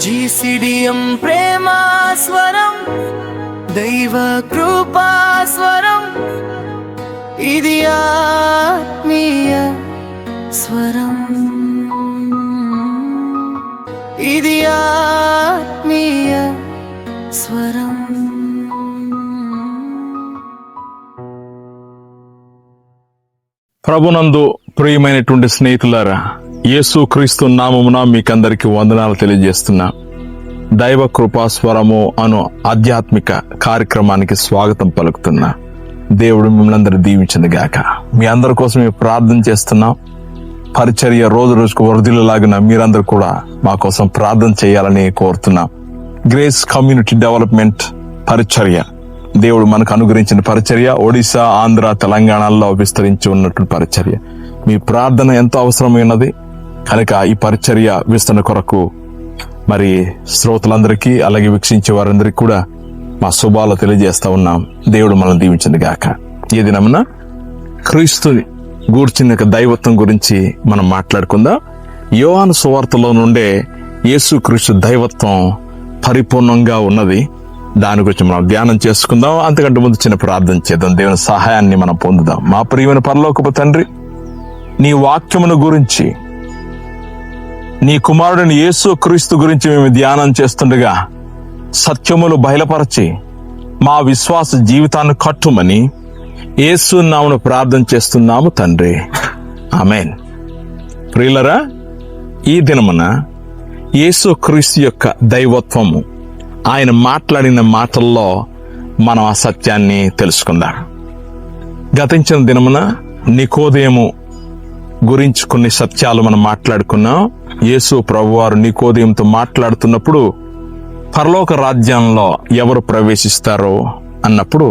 జీసిడియం ప్రేమా స్వరం, దైవ కృపా స్వరం, ఇది ఆత్మీయ స్వరం, ఇది ఆత్మీయ స్వరం. ప్రభునందు ప్రియమైనటువంటి స్నేహితులారా, యేసుక్రీస్తు నామమున మీకందరికి వందనాలు తెలియజేస్తున్నా. దైవ కృపాస్వరము అను ఆధ్యాత్మిక కార్యక్రమానికి స్వాగతం పలుకుతున్నా. దేవుడు మిమ్మల్ని అందరూ దీవించింది గాక. మీ అందరి కోసం మేము ప్రార్థన చేస్తున్నాం. పరిచర్య రోజు రోజుకు వరదిల్లాగిన మీరందరూ కూడా మా కోసం ప్రార్థన చేయాలని కోరుతున్నాం. గ్రేస్ కమ్యూనిటీ డెవలప్మెంట్ పరిచర్య, దేవుడు మనకు అనుగ్రహించిన పరిచర్య ఒడిశా, ఆంధ్ర, తెలంగాణలో విస్తరించి ఉన్నటువంటి పరిచర్య. మీ ప్రార్థన ఎంతో అవసరమైనది కనుక ఈ పరిచర్య విస్తరణ కొరకు మరి శ్రోతలందరికీ అలాగే వీక్షించే వారందరికీ కూడా మా శుభాలు తెలియజేస్తా ఉన్నాం. దేవుడు మనల్ని దీవించింది గాక. ఈ దినమున క్రీస్తుని గూర్చిన దైవత్వం గురించి మనం మాట్లాడుకుందాం. యోహాను సువార్తలో నుండే యేసుక్రీస్తు దైవత్వం పరిపూర్ణంగా ఉన్నది. దాని గురించి మనం ధ్యానం చేసుకుందాం. అంతకంటే ముందు చిన్న ప్రార్థన చేద్దాం. దేవుని సహాయాన్ని మనం పొందుదాం. మా ప్రియమైన పరలోకపు తండ్రి, నీ వాక్యమును గురించి, నీ కుమారుడిని యేసుక్రీస్తు గురించి మేము ధ్యానం చేస్తుండగా సత్యములు బయలుపరచి మా విశ్వాస జీవితాన్ని కట్టుమని యేసు నామమున ప్రార్థన చేస్తున్నాము తండ్రి, ఆమేన్. ప్రియులరా, ఈ దినమున యేసుక్రీస్తు యొక్క దైవత్వము, ఆయన మాట్లాడిన మాటల్లో మనం ఆ సత్యాన్ని తెలుసుకుందాం. గతించిన దినమున నికోదేము గురించి కొన్ని సత్యాలు మనం మాట్లాడుకున్నాం. యేసు ప్రభువారు నికోదేముతో మాట్లాడుతున్నప్పుడు పరలోక రాజ్యంలో ఎవరు ప్రవేశిస్తారో అన్నప్పుడు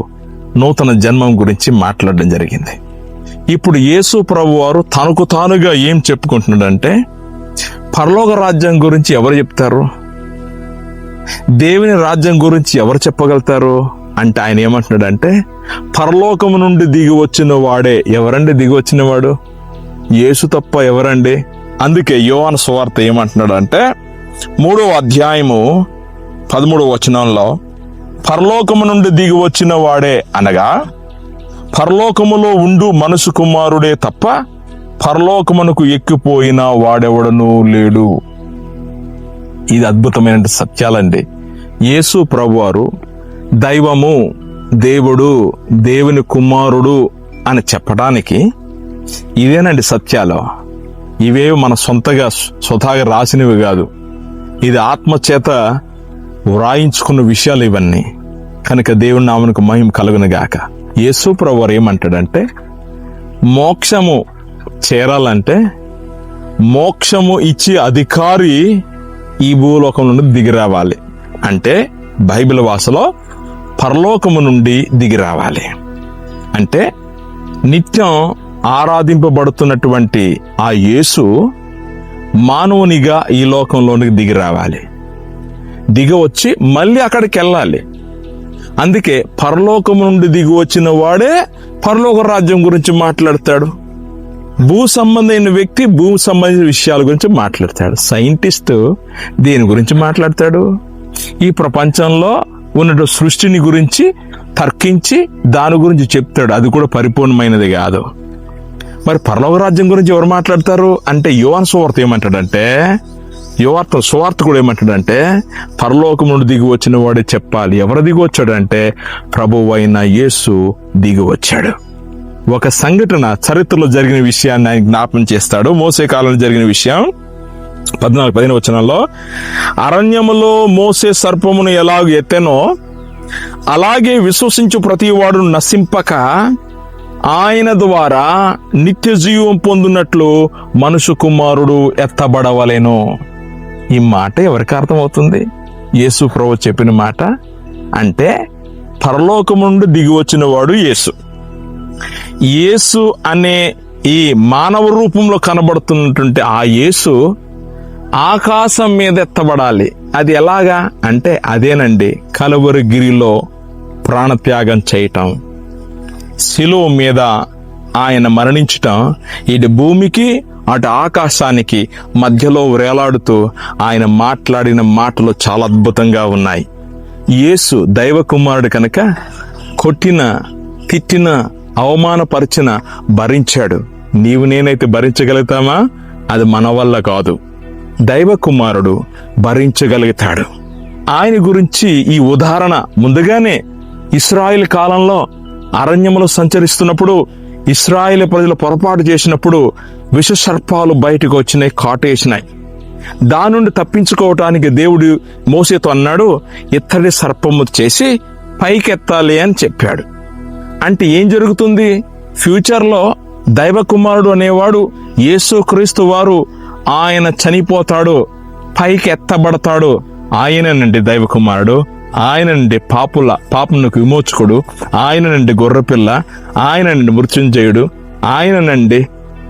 నూతన జన్మం గురించి మాట్లాడడం జరిగింది. ఇప్పుడు యేసు ప్రభువారు తనకు తానుగా ఏం చెప్పుకుంటున్నాడంటే, పరలోక రాజ్యం గురించి ఎవరు చెప్తారు, దేవుని రాజ్యం గురించి ఎవరు చెప్పగలుగుతారు అంటే ఆయన ఏమంటున్నాడంటే, పరలోకము నుండి దిగి వచ్చిన వాడే. ఎవరండి దిగి వచ్చిన వాడు? యేసు తప్ప ఎవరండి? అందుకే యోహాను సువార్త ఏమంటున్నాడు అంటే 3వ అధ్యాయము 13వ వచనంలో, పరలోకము నుండి దిగి వచ్చిన వాడే అనగా పరలోకములో ఉండు మనుషు కుమారుడే తప్ప పరలోకమునకు ఎక్కిపోయిన వాడెవడనూ లేడు. ఇది అద్భుతమైన సత్యాలండి. యేసు ప్రభువారు దైవము, దేవుడు, దేవుని కుమారుడు అని చెప్పడానికి ఇదేనండి సత్యాలు. ఇవేవి మన స్వతహాగా రాసినవి కాదు. ఇది ఆత్మచేత వ్రాయించుకున్న విషయాలు ఇవన్నీ. కనుక దేవుని నామమునకు మహిమ కలుగును గాక. యేసు ప్రభువారు ఏమంటాడంటే, మోక్షము చేరాలంటే మోక్షము ఇచ్చే అధికారి ఈ భూలోకం నుండి దిగి రావాలి. అంటే బైబిల్ భాషలో పరలోకము నుండి దిగి రావాలి అంటే నిత్యం ఆరాధింపబడుతున్నటువంటి ఆ యేసు మానవునిగా ఈ లోకంలోనికి దిగి రావాలి. దిగి వచ్చి మళ్ళీ అక్కడికి వెళ్ళాలి. అందుకే పరలోకము నుండి దిగి వచ్చిన వాడే పరలోక రాజ్యం గురించి మాట్లాడతాడు. భూ సంబంధమైన వ్యక్తి భూ సంబంధించిన విషయాల గురించి మాట్లాడతాడు. సైంటిస్ట్ దేని గురించి మాట్లాడతాడు? ఈ ప్రపంచంలో ఉన్న సృష్టిని గురించి తర్కించి దాని గురించి చెప్తాడు. అది కూడా పరిపూర్ణమైనది కాదు. మరి పరలోక రాజ్యం గురించి ఎవరు మాట్లాడతారు అంటే యోహాను సువార్త ఏమంటాడంటే, సువార్త కూడా ఏమంటాడంటే, పరలోకం నుండి దిగి వచ్చిన వాడే చెప్పాలి. ఎవరు దిగి వచ్చాడంటే ప్రభువు అయిన యేసు దిగి వచ్చాడు. ఒక సంఘటన చరిత్రలో జరిగిన విషయాన్ని ఆయన జ్ఞాపం చేస్తాడు. మోసే కాలంలో జరిగిన విషయం 14-15 వచనాల్లో, అరణ్యములో మోసే సర్పమును ఎలాగ ఎత్తెనో అలాగే విశ్వసించు ప్రతి వాడు నశింపక ఆయన ద్వారా నిత్య జీవం పొందునట్లు మనుషు కుమారుడు ఎత్తబడవలెను. ఈ మాట ఎవరికి అర్థమవుతుంది? యేసు ప్రభువు చెప్పిన మాట. అంటే పరలోకము నుండి దిగి వచ్చిన వాడు యేసు. యేసు అనే ఈ మానవ రూపంలో కనబడుతున్నటువంటి ఆ యేసు ఆకాశం మీద ఎత్తబడాలి. అది ఎలాగా అంటే అదేనండి, కలువరి గిరిలో ప్రాణత్యాగం చేయటం, శిలువ మీద ఆయన మరణించటం, ఇటు భూమికి అటు ఆకాశానికి మధ్యలో వేలాడుతూ ఆయన మాట్లాడిన మాటలు చాలా అద్భుతంగా ఉన్నాయి. యేసు దైవ కుమారుడు కనుక కొట్టిన, తిట్టిన, అవమానపరిచిన భరించాడు. నీవు నేనైతే భరించగలుగుతామా? అది మన వల్ల కాదు. దైవ కుమారుడు భరించగలుగుతాడు. ఆయన గురించి ఈ ఉదాహరణ ముందుగానే ఇశ్రాయేలు కాలంలో అరణ్యములో సంచరిస్తున్నప్పుడు ఇశ్రాయేలు ప్రజలు పొరపాటు చేసినప్పుడు విష సర్పాలు బయటకు వచ్చినాయి, కాటేసినాయి. దాని నుండి తప్పించుకోవటానికి దేవుడు మోసేతో అన్నాడు, ఇత్తడి సర్పము చేసి పైకెత్తాలి అని చెప్పాడు. అంటే ఏం జరుగుతుంది? ఫ్యూచర్లో దైవ కుమారుడు అనేవాడు యేసుక్రీస్తు వారు ఆయన చనిపోతాడు, పైకి ఎత్తబడతాడు. ఆయననండి దైవ కుమారుడు, ఆయనండి పాపమునకు విమోచకుడు, ఆయననండి గొర్రెపిల్ల, ఆయననండి మృత్యుంజయుడు, ఆయననండి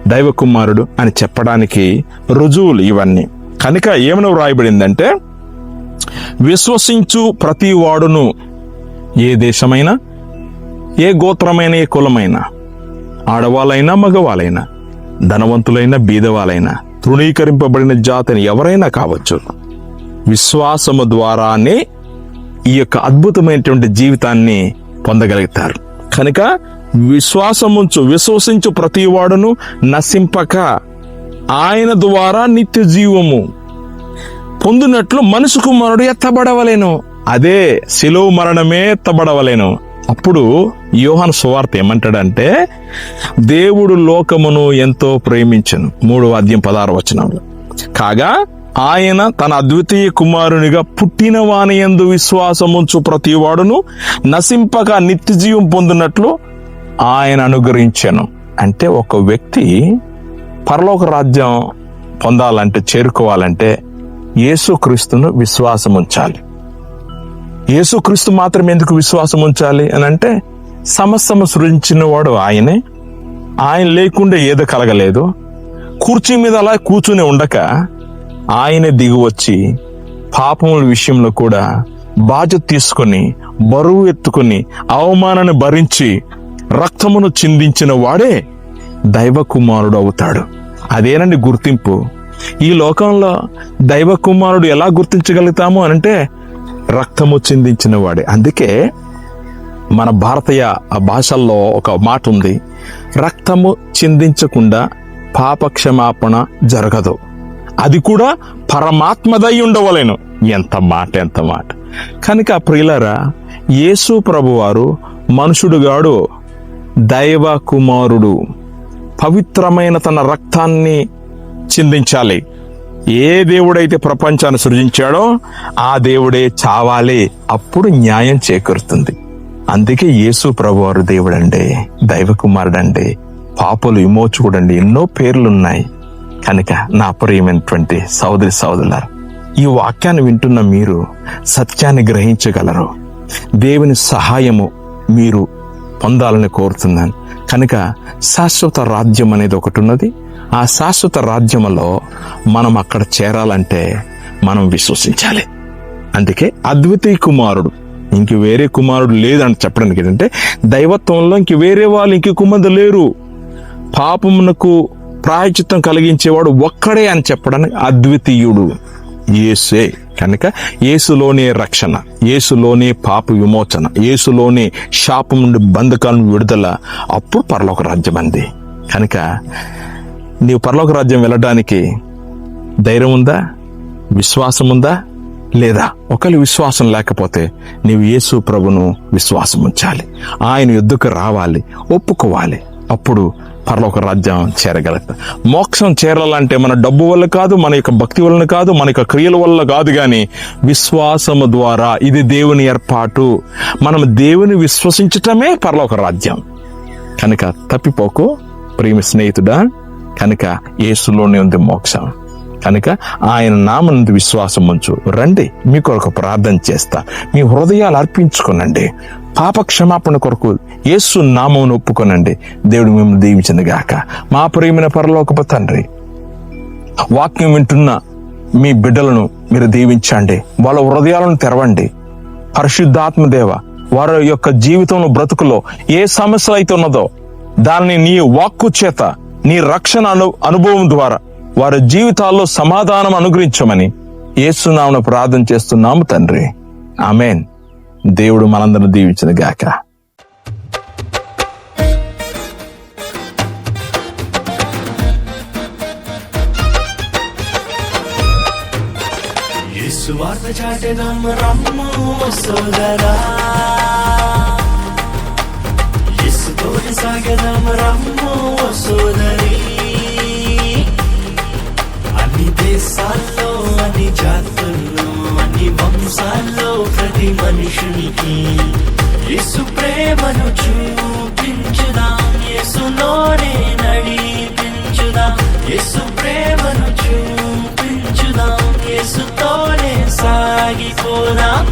దైవ కుమారుడు అని చెప్పడానికి రుజువులు ఇవన్నీ. కనుక ఏమని వ్రాయబడిందంటే, విశ్వసించు ప్రతి వాడును, ఏ దేశమైనా, ఏ గోత్రమైన, ఏ కులమైనా, ఆడవాళ్ళైనా మగవాళ్ళైనా, ధనవంతులైనా బీదవాళ్ళైనా, తృణీకరింపబడిన జాతిని ఎవరైనా కావచ్చు, విశ్వాసము ద్వారానే ఈ యొక్క అద్భుతమైనటువంటి జీవితాన్ని పొందగలుగుతారు. కనుక విశ్వసించు ప్రతి వాడును నశింపక ఆయన ద్వారా నిత్య జీవము పొందినట్లు మనుషు కుమారుడు ఎత్తబడవలేను. అదే శిలువ మరణమే ఎత్తబడవలేను. అప్పుడు యోహాను సువార్త ఏమంటాడంటే, దేవుడు లోకమును ఎంతో ప్రేమించెను, 3:16 కాగా ఆయన తన అద్వితీయ కుమారునిగా పుట్టిన వాని యందు విశ్వాసముంచు ప్రతి వాడును నశింపక నిత్య జీవం పొందినట్లు ఆయన అనుగ్రహించెను. అంటే ఒక వ్యక్తి పరలోక రాజ్యం పొందాలంటే, చేరుకోవాలంటే యేసుక్రీస్తును విశ్వాసం ఉంచాలి. యేసుక్రీస్తు మాత్రం ఎందుకు విశ్వాసం ఉంచాలి అని అంటే, సమస్తము సృజించిన వాడు ఆయనే. ఆయన లేకుండా ఏదో కలగలేదు. కుర్చీ మీద అలా కూర్చుని ఉండక ఆయనే దిగివచ్చి పాపముల విషయంలో కూడా బాధ్యత తీసుకొని, బరువు ఎత్తుకొని, అవమానాన్ని భరించి రక్తమును చిందించిన వాడే దైవ కుమారుడు అవుతాడు. అదేనండి గుర్తింపు. ఈ లోకంలో దైవ కుమారుడు ఎలా గుర్తించగలుగుతాము అనంటే, రక్తము చిందించిన వాడే. అందుకే మన భారతీయ భాషల్లో ఒక మాట ఉంది, రక్తము చిందించకుండా పాప క్షమాపణ జరగదు, అది కూడా పరమాత్మదై ఉండవలేను. ఎంత మాట. కనుక ప్రియులారా, యేసు ప్రభువారు మనుషుడుగాడు, దైవ కుమారుడు, పవిత్రమైన తన రక్తాన్ని చిందించాలి. ఏ దేవుడైతే ప్రపంచాన్ని సృజించాడో ఆ దేవుడే చావాలి, అప్పుడు న్యాయం చేకూరుతుంది. అందుకే యేసు ప్రభువారు దేవుడండి, దైవ కుమారుడండి, పాపులు విమోచకుడండి, ఎన్నో పేర్లున్నాయి. కనుక నా ప్రియమైనటువంటి సోదరి సోదరులారా, ఈ వాక్యాన్ని వింటున్న మీరు సత్యాన్ని గ్రహించగలరు. దేవుని సహాయము మీరు పొందాలని కోరుతున్నాను. కనుక శాశ్వత రాజ్యం అనేది ఒకటి ఉన్నది. ఆ శాశ్వత రాజ్యములో మనం అక్కడ చేరాలంటే మనం విశ్వసించాలి. అందుకే అద్వితీయ కుమారుడు, ఇంక వేరే కుమారుడు లేదని చెప్పడానికి ఏంటంటే, దైవత్వంలో ఇంక వేరే వాళ్ళు ఇంక కుమారుడు లేరు, పాపమునకు ప్రాయచిత్తం కలిగించేవాడు ఒక్కడే అని చెప్పడానికి అద్వితీయుడు యేసే. కనుక యేసులోనే రక్షణ, యేసులోనే పాప విమోచన, యేసులోనే శాపం నుండి బంధకాలను విడుదల. అప్పుడు పరలోక రాజ్యం అంది. కనుక నీవు పరలోక రాజ్యం వెళ్ళడానికి ధైర్యం ఉందా? విశ్వాసం ఉందా? లేదా? ఒకవేళ విశ్వాసం లేకపోతే నీవు యేసు ప్రభును విశ్వాసం ఉంచాలి, ఆయన యుద్ధకు రావాలి, ఒప్పుకోవాలి. అప్పుడు పరలోక రాజ్యం చేరగలుగుతాం. మోక్షం చేరాలంటే మన డబ్బు వల్ల కాదు, మన యొక్క భక్తి వలన కాదు, మన యొక్క క్రియల వల్ల కాదు, కానీ విశ్వాసము ద్వారా. ఇది దేవుని ఏర్పాటు. మనం దేవుని విశ్వసించటమే పరలోక రాజ్యం. కనుక తప్పిపోకు ప్రియమైన స్నేహితుడా. కనుక యేసులోనే ఉంది మోక్షం. కనుక ఆయన నామనందు విశ్వాసం ఉంచు. రండి, మీ కొరకు ప్రార్థన చేస్తా. మీ హృదయాలు అర్పించుకోనండి. పాప క్షమాపణ కొరకు యేసు నామమును ఒప్పుకొనండి. దేవుడు మిమ్మల్ని దీవించింది గాక. మా ప్రియమైన పరలోకపు తండ్రి, వాక్యం వింటున్న మీ బిడ్డలను మీరు దీవించండి. వాళ్ళ హృదయాలను తెరవండి. పరిశుద్ధాత్మ దేవ, వారి యొక్క జీవితంలో, బ్రతుకులో ఏ సమస్య అయితే ఉన్నదో దానిని నీ వాక్కు చేత నీ రక్షణ అనుభవం ద్వారా వారి జీవితాల్లో సమాధానం అనుగ్రహించమని యేసునామమున ప్రార్థన చేస్తున్నాము తండ్రి. ఆమేన్. దేవుడు మనందరిని దీవించిన గాక. సువార్త చాటెదం రమ్ము సోదరా, యేసుతోటి సాగెదం రమ్ము సోదరి. అన్ని దేశాల్లో, అన్ని జాతుల్లో, అన్ని వంశాల్లో ప్రతి మనుషునికి యేసు ప్రేమను చూపించుదాం, యేసులోనే నడిపించుదాం. యేసు ప్రేమను చూపించుదాం, యేసుతోనే సాగిపోదాం.